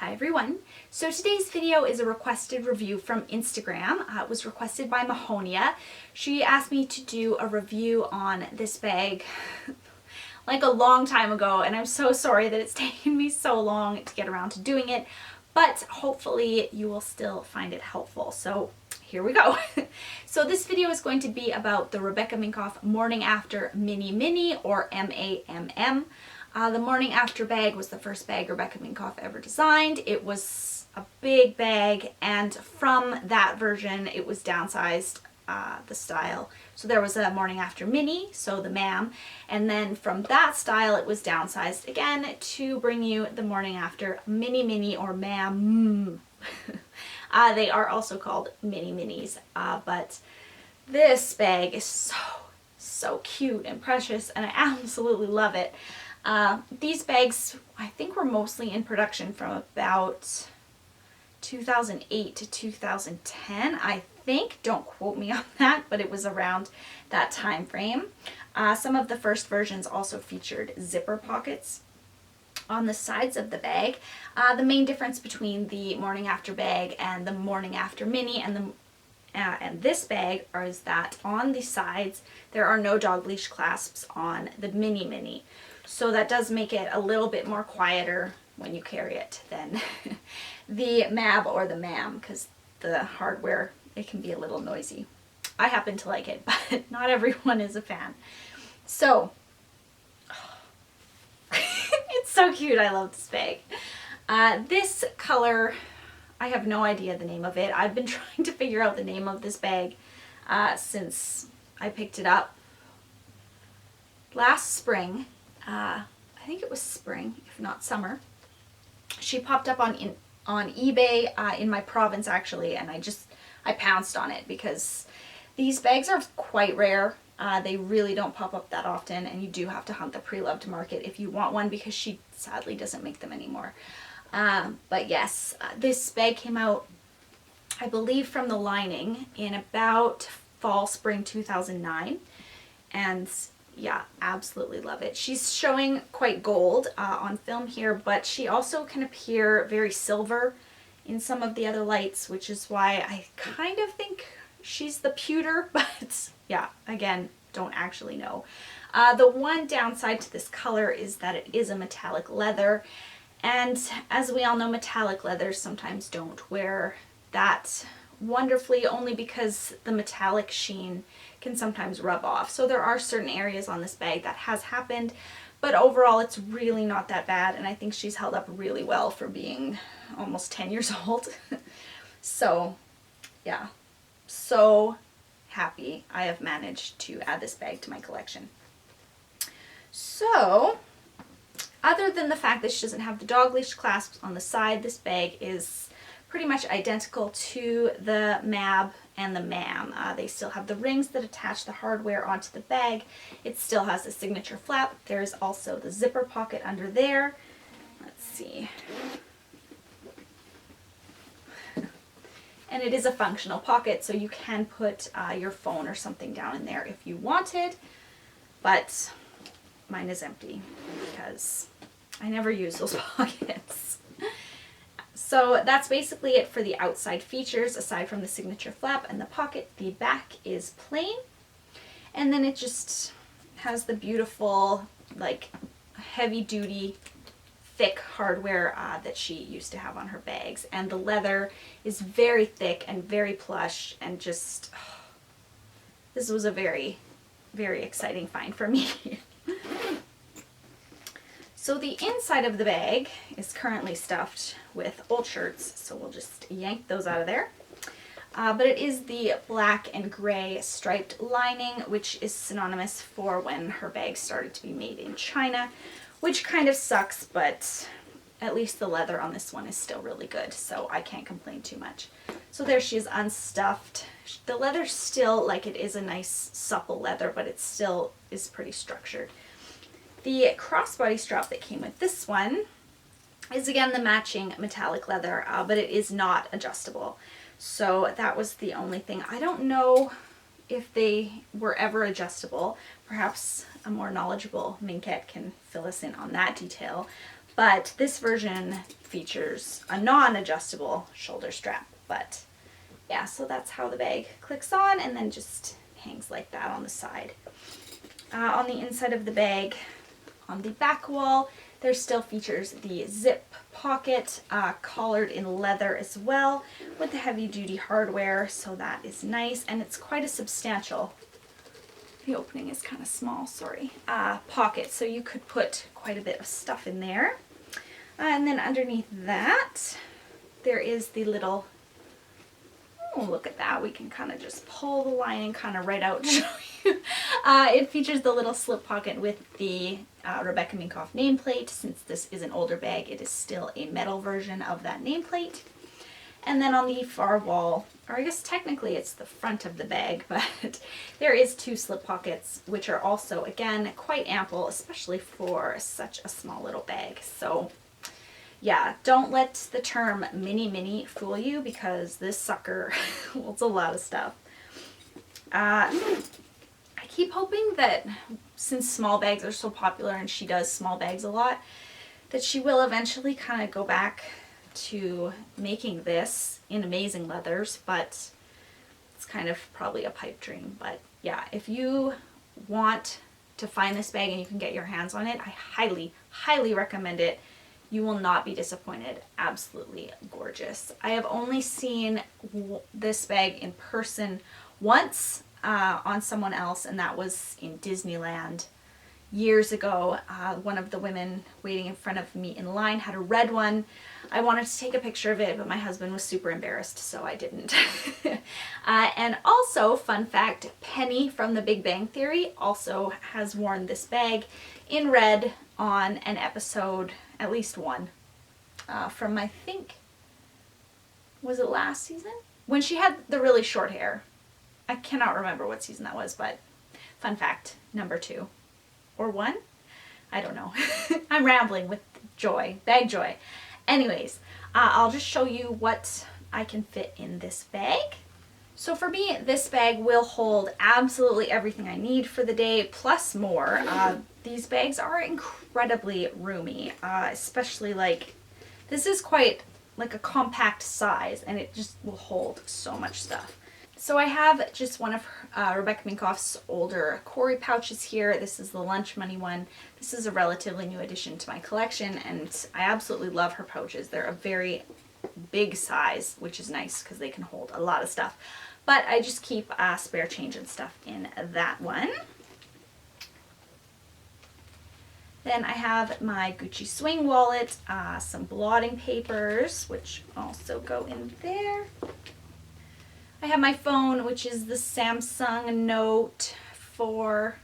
Hi everyone. So today's video is a requested review from Instagram. It was requested by Mahonia. She asked me to do a review on this bag like a long time ago, and I'm so sorry that it's taken me so long to get around to doing it, but hopefully you will still find it helpful. So here we go. So this video is going to be about the Rebecca Minkoff Morning After Mini Mini, or MAMM. The Morning After bag was the first bag Rebecca Minkoff ever designed. It was a big bag, and from that version it was downsized, the style. So there was a Morning After Mini, so the MAMM, and then from that style it was downsized again to bring you the Morning After Mini Mini, or MAMM. They are also called Mini Minis, but this bag is so cute and precious, and I absolutely love it. These bags, I think, were mostly in production from about 2008 to 2010, I think. Don't quote me on that, but it was around that time frame. Some of the first versions also featured zipper pockets on the sides of the bag. The main difference between the Morning After bag and the Morning After Mini and this bag is that on the sides there are no dog leash clasps on the Mini Mini. So that does make it a little bit more quieter when you carry it than the MAB or the MAMM, because the hardware, it can be a little noisy. I happen to like it, but not everyone is a fan. So, it's so cute. I love this bag. This color, I have no idea the name of it. I've been trying to figure out the name of this bag since I picked it up last spring. I think it was spring, if not summer. She popped up on eBay in my province, actually, and I pounced on it because these bags are quite rare. They really don't pop up that often, and you do have to hunt the pre-loved market if you want one, because she sadly doesn't make them anymore. But yes, this bag came out, I believe, from the lining in about fall, spring 2009, and yeah, absolutely love it. She's showing quite gold on film here, but she also can appear very silver in some of the other lights, which is why I kind of think she's the pewter, but yeah, again, don't actually know. The one downside to this color is that it is a metallic leather, and as we all know, metallic leathers sometimes don't wear that wonderfully, only because the metallic sheen can sometimes rub off. So there are certain areas on this bag that has happened, but overall it's really not that bad, and I think she's held up really well for being almost 10 years old. So yeah, so happy I have managed to add this bag to my collection. So other than the fact that she doesn't have the dog leash clasps on the side, this bag is pretty much identical to the MAB and the MAMM. They still have the rings that attach the hardware onto the bag. It still has the signature flap. There's also the zipper pocket under there. Let's see. And it is a functional pocket, so you can put your phone or something down in there if you wanted, but mine is empty because I never use those pockets. So that's basically it for the outside features. Aside from the signature flap and the pocket, the back is plain, and then it just has the beautiful, like, heavy duty thick hardware that she used to have on her bags, and the leather is very thick and very plush, and just this was a very exciting find for me. So the inside of the bag is currently stuffed with old shirts, so we'll just yank those out of there. But it is the black and gray striped lining, which is synonymous for when her bag started to be made in China, which kind of sucks, but at least the leather on this one is still really good, so I can't complain too much. So there she is unstuffed. The leather's still, like, it is a nice supple leather, but it still is pretty structured. The crossbody strap that came with this one is again the matching metallic leather, but it is not adjustable. So that was the only thing. I don't know if they were ever adjustable. Perhaps a more knowledgeable Minkette can fill us in on that detail. But this version features a non-adjustable shoulder strap. But yeah, so that's how the bag clicks on and then just hangs like that on the side. On the inside of the bag, on the back wall, there still features the zip pocket, collared in leather as well, with the heavy duty hardware, so that is nice, and it's quite a substantial, the opening is kind of small, sorry, pocket, so you could put quite a bit of stuff in there. And then underneath that, there is the little, oh, look at that, we can kind of just pull the lining kind of right out to show you. It features the little slip pocket with the Rebecca Minkoff nameplate. Since this is an older bag, it is still a metal version of that nameplate. And then on the far wall, or I guess technically it's the front of the bag, but there is 2 slip pockets, which are also, again, quite ample, especially for such a small little bag. So yeah, don't let the term mini fool you, because this sucker holds a lot of stuff. I keep hoping that since small bags are so popular and she does small bags a lot, that she will eventually kind of go back to making this in amazing leathers, but it's kind of probably a pipe dream. But yeah, if you want to find this bag and you can get your hands on it, I highly recommend it. You will not be disappointed. Absolutely gorgeous. I have only seen this bag in person once on someone else, and that was in Disneyland years ago. One of the women waiting in front of me in line had a red one. I wanted to take a picture of it, but my husband was super embarrassed, so I didn't. And also, fun fact, Penny from The Big Bang Theory also has worn this bag in red on an episode, at least one, from, I think, was it last season? When she had the really short hair. I cannot remember what season that was, but fun fact, number 2. Or 1? I don't know. I'm rambling with joy, bag joy. Anyways, I'll just show you what I can fit in this bag. So for me, this bag will hold absolutely everything I need for the day, plus more. These bags are incredibly roomy, especially like, this is quite like a compact size, and it just will hold so much stuff. So I have just one of Rebecca Minkoff's older Corey pouches here. This is the Lunch Money one. This is a relatively new addition to my collection, and I absolutely love her pouches. They're a very big size, which is nice because they can hold a lot of stuff. But I just keep spare change and stuff in that one. Then I have my Gucci swing wallet, some blotting papers, which also go in there. I have my phone, which is the Samsung Note 4,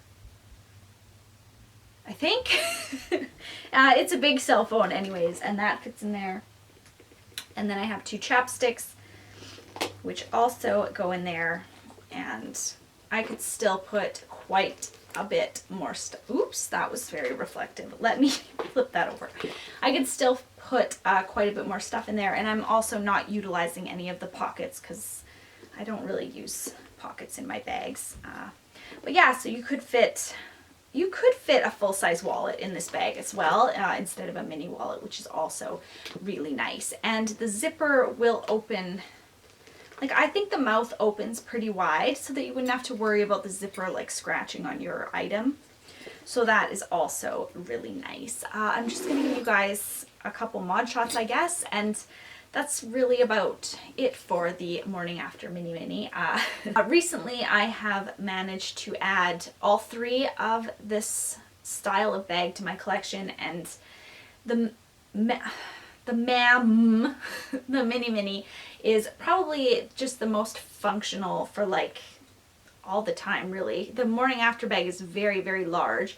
I think. It's a big cell phone anyways, and that fits in there. And then I have 2 chapsticks, which also go in there, and I could still put quite a bit more stuff. Oops, that was very reflective. Let me flip that over. I could still put quite a bit more stuff in there, and I'm also not utilizing any of the pockets because I don't really use pockets in my bags. But yeah, so you could fit a full-size wallet in this bag as well, instead of a mini wallet, which is also really nice. And the zipper will open, like, I think the mouth opens pretty wide so that you wouldn't have to worry about the zipper like scratching on your item. So that is also really nice. I'm just gonna give you guys a couple mod shots, I guess, and that's really about it for the morning after mini. Recently I have managed to add all 3 of this style of bag to my collection, and the MAMM, the mini, is probably just the most functional for like all the time, really. The morning after bag is very, very large,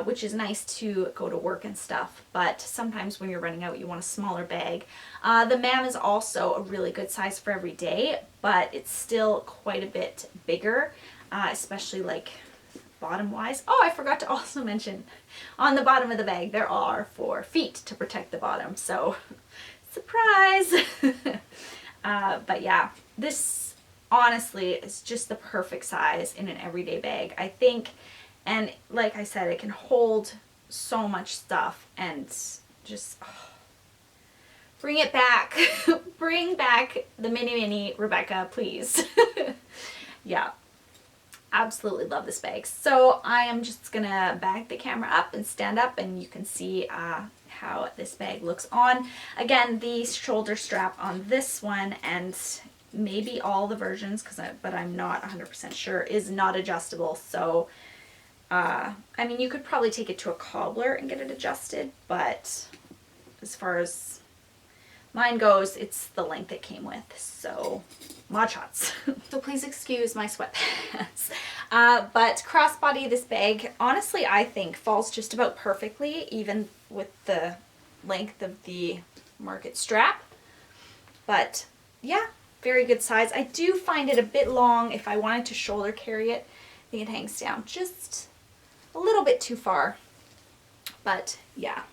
which is nice to go to work and stuff, but sometimes when you're running out you want a smaller bag. The MAMM is also a really good size for every day, but it's still quite a bit bigger, especially like bottom wise. Oh, I forgot to also mention, on the bottom of the bag there are 4 feet to protect the bottom, so surprise! But yeah, this honestly is just the perfect size in an everyday bag, I think. And like I said, it can hold so much stuff, and just, oh, bring it back. Bring back the mini Rebecca, please. Yeah, absolutely love this bag. So I am just gonna back the camera up and stand up, and you can see how this bag looks on. Again, the shoulder strap on this one, and maybe all the versions, but I'm not 100% sure, is not adjustable. So I mean, you could probably take it to a cobbler and get it adjusted, but as far as mine goes, it's the length it came with, so mod shots. So please excuse my sweatpants. But crossbody, this bag, honestly, I think falls just about perfectly, even with the length of the market strap. But yeah, very good size. I do find it a bit long. If I wanted to shoulder carry it, I think it hangs down just a little bit too far. But yeah.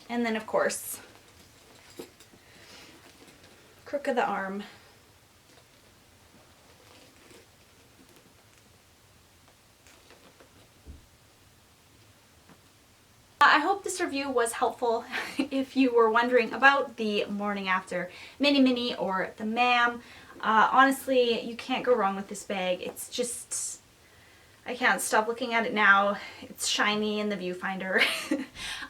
And then of course, crook of the arm. I hope this review was helpful if you were wondering about the Morning After Mini or the MAMM. Honestly, you can't go wrong with this bag. It's just, I can't stop looking at it now. It's shiny in the viewfinder.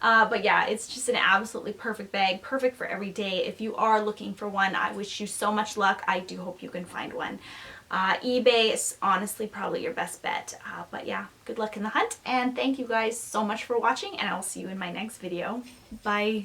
But yeah, it's just an absolutely perfect bag, perfect for every day. If you are looking for one, I wish you so much luck. I do hope you can find one. eBay is honestly probably your best bet. But yeah, good luck in the hunt, and thank you guys so much for watching, and I'll see you in my next video. Bye!